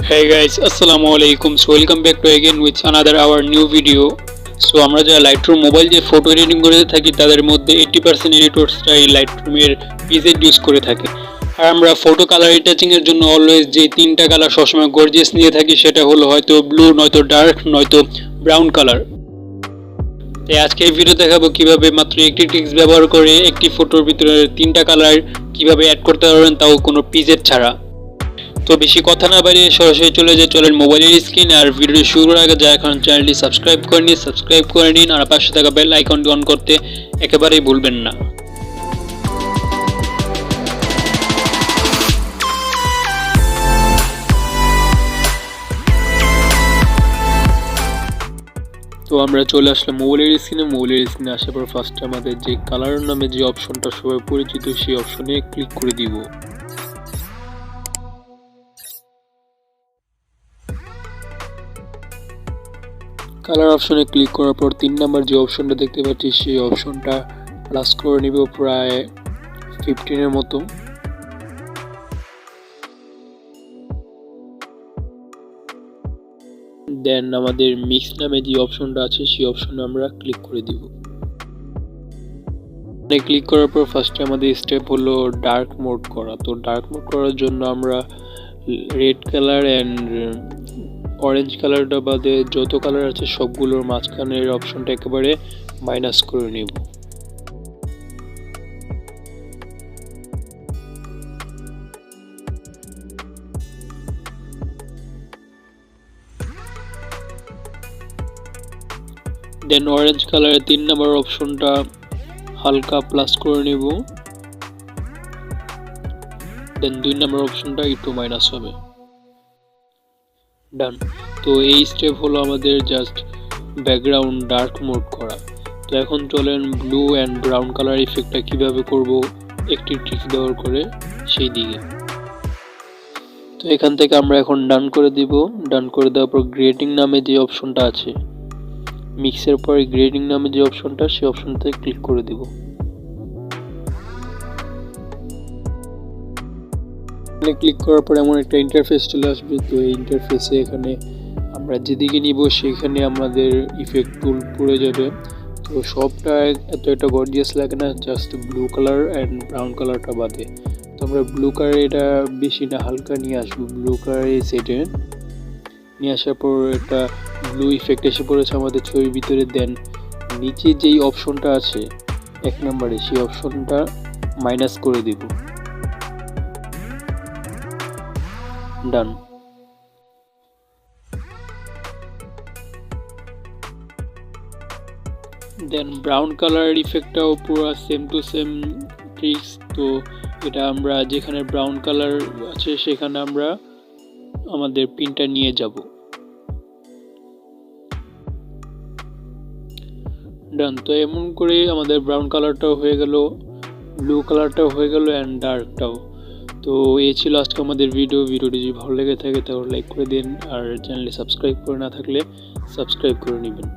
Hey guys, Assalamualaikum. So welcome back to again with another our new video. So আমরা যারা Lightroom mobile দিয়ে photo editing করে থাকি তাদের মধ্যে 80% এডিটরসরাই Lightroom এর প্রিসেট ইউজ করে থাকে। আর আমরা ফটো কালার রিটাচিং এর জন্য অলওয়েজ যে তিনটা কালার সবসময় গর্জিয়াস নিয়ে থাকি সেটা হলো হয়তো ব্লু, নয়তো ডার্ক, নয়তো ব্রাউন কালার। তাই আজকে এই ভিডিও দেখাবো কিভাবে মাত্র একটি ট্রিক্স ব্যবহার করে একটি ফটোর ভিতরে তিনটা কালার কিভাবে অ্যাড করতে পারবেন, তাও কোনো প্রিসেট ছাড়া। তো বেশি কথা না বাড়িয়ে সরাসরি চলেন মোবাইলের স্ক্রিন। আর ভিডিও শুরু করার আগে যারা এখন চ্যানেলটি সাবস্ক্রাইব করে নিন আর পাশে থাকা বেল আইকনটি অন করতে একেবারেই ভুলবেন না। তো আমরা চলে আসলাম মোবাইলের স্ক্রিনে আসার পর ফার্স্টে আমাদের যে কালার নামে যে অপশনটা সবাই পরিচিত সেই অপশনে ক্লিক করে দিব। কালার অপশনে ক্লিক করার পর 3 নাম্বার যে অপশনটা দেখতে পাচ্ছি সেই অপশনটা প্লাস করে নিব প্রায় 15 এর মতো। দেন আমাদের মিক্স নামে যে অপশনটা আছে সেই অপশনে আমরা ক্লিক করে দিব। ক্লিক করার পর ফার্স্টে আমাদের স্টেপ হলো ডার্ক মোড করা। তো ডার্ক মোড করার জন্য আমরা রেড কালার এন্ড অরেঞ্জ কালারটা বাদে যত কালার আছে সবগুলোর মাঝখানের অপশনটা একেবারে মাইনাস করে নিব। দেন অরেঞ্জ কালারের 3 নাম্বার অপশনটা হালকা প্লাস করে নিব। দেন 2 নাম্বার অপশনটা একটু মাইনাস হবে। ডান। তো এই স্টেপ হলো আমাদের জাস্ট ব্যাকগ্রাউন্ড ডার্ক মোড করা। তো এখন চলেন ব্লু এন্ড ব্রাউন কালার ইফেক্টটা কিভাবে করব একটি ট্রিক্স ব্যবহার করে সেই দিকে। তো এখান থেকে আমরা এখন ডান করে দিব। ডান করে দেওয়ার পর গ্রেডিং নামে যে অপশনটা আছে, মিক্সের পরে গ্রেডিং নামে যে অপশনটা সেই অপশনটাতে ক্লিক করে দিব। ক্লিক করার পর এমন একটা ইন্টারফেস চলে আসবে। তো এই ইন্টারফেসে এখানে আমরা যেদিকে নিব সেখানে আমাদের ইফেক্ট টুল পড়ে যাবে। তো সবটা একটা গর্জিয়াস লাগে না, just blue colour and brown কালারটা বাদে। তো আমরা ব্লু কালার এটা বেশি না হালকা নিয়ে আসবো। ব্লু কালার এই সেটে নিয়ে আসার পর একটা ব্লু ইফেক্ট এসে পড়েছে আমাদের ছবির ভিতরে। দেন নিচে যেই অপশনটা আছে 1 নম্বরে সেই অপশনটা মাইনাস করে দিব। ডান। দেন ব্রাউন কালার ইফেক্টটাও পুরো সেম টু সেম ট্রিক্স। তো এটা আমরা যেখানে ব্রাউন কালার আছে সেখানে আমরা আমাদের পিনটা নিয়ে যাব। ডান। তো এমন করে আমাদের ব্রাউন কালারটাও হয়ে গেল, ব্লু কালারটাও হয়ে গেল এন্ড ডার্কটাও। তো এই ছিল আজকে আমাদের ভিডিওটি যদি ভালো লেগে থাকে তাহলে লাইক করে দিন আর চ্যানেলে সাবস্ক্রাইব করে না থাকলে সাবস্ক্রাইব করে নেবেন।